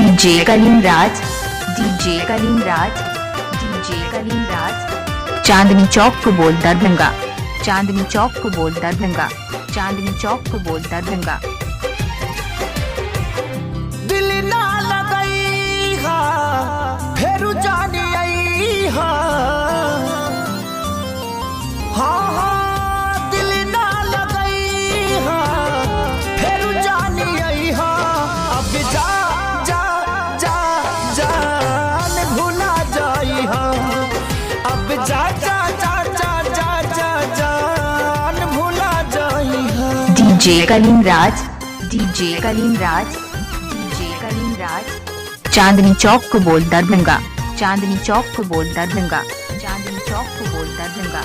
DJ Kaleem राज, DJ Kaleem राज, DJ Kaleem राज। चांदनी चौक को बोल दरभंगा, चांदनी चौक को बोल दरभंगा, चांदनी चौक को बोल दरभंगा। दिल ना लगई हा फेरू जानी आई हा, हाँ हाँ दिल ना लगई हा फेरू जानी आई हा। अब जा जा जा जान भुला जाई हा, अब जा जा जा जा जा जा जान भुला जाई हा। डीजे कलीम राज, डीजे कलीम राज, डीजे कलीम राज। चांदनी चौक को बोल दरभंगा, चांदनी चौक को बोल दरभंगा, चांदनी चौक को बोल दरभंगा।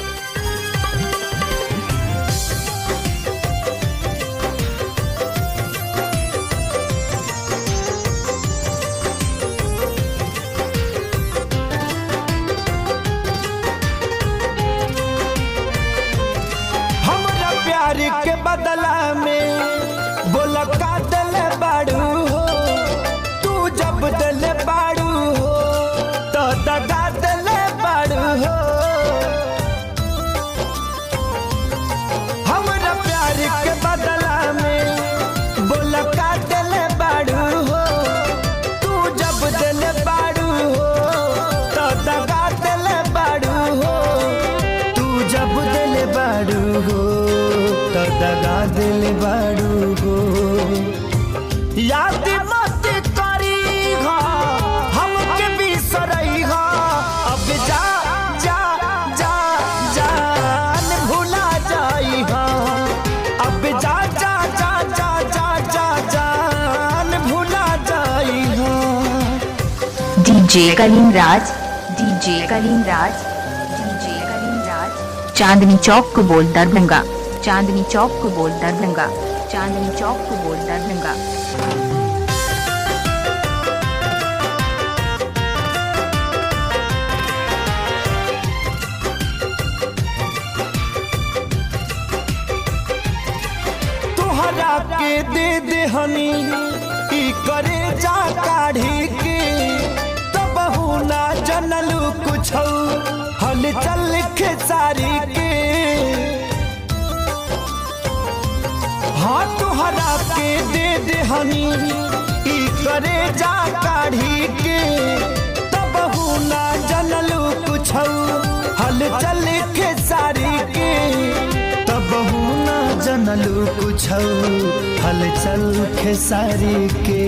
हमरा प्यार के बदला में बोला का दिल बाड़ू हो, तू जब दिल बाड़ू हो तो दगा दिल बाड़ू हो। हमरा प्यार के बदला में बोला का दिल बाड़ू हो, तू जब दिल बाड़ू हो तो दगा दिल बाड़ू हो, तू जब दिल बाड़ू हो तो दगा दिल बाड़ू हो। याद मत करी हा हमके बिसरई हा, अब जा जा जा जान भुला जाई हा, अब जा जा जा जा जा जा जान भुला जाई हा। डीजे कलीम राज, डीजे कलीम राज, डीजे कलीम राज। चांदनी चौक को बोल दरभंगा, चांदनी चौक को बोल दरभंगा, चांदनी चौक को बोल दरभंगा। तोहरा के दे दे हनी ई करे जा काढ़ी के, तब ना जनलू कुछ हल चल खेसारी के। हाँ तोहरा के दे दे हनी ई करे जा काढ़ी के, तब ना जनलू कुछ हल चल खेसारी के, तब ना जनलू कुछ हल चल खेसारी के।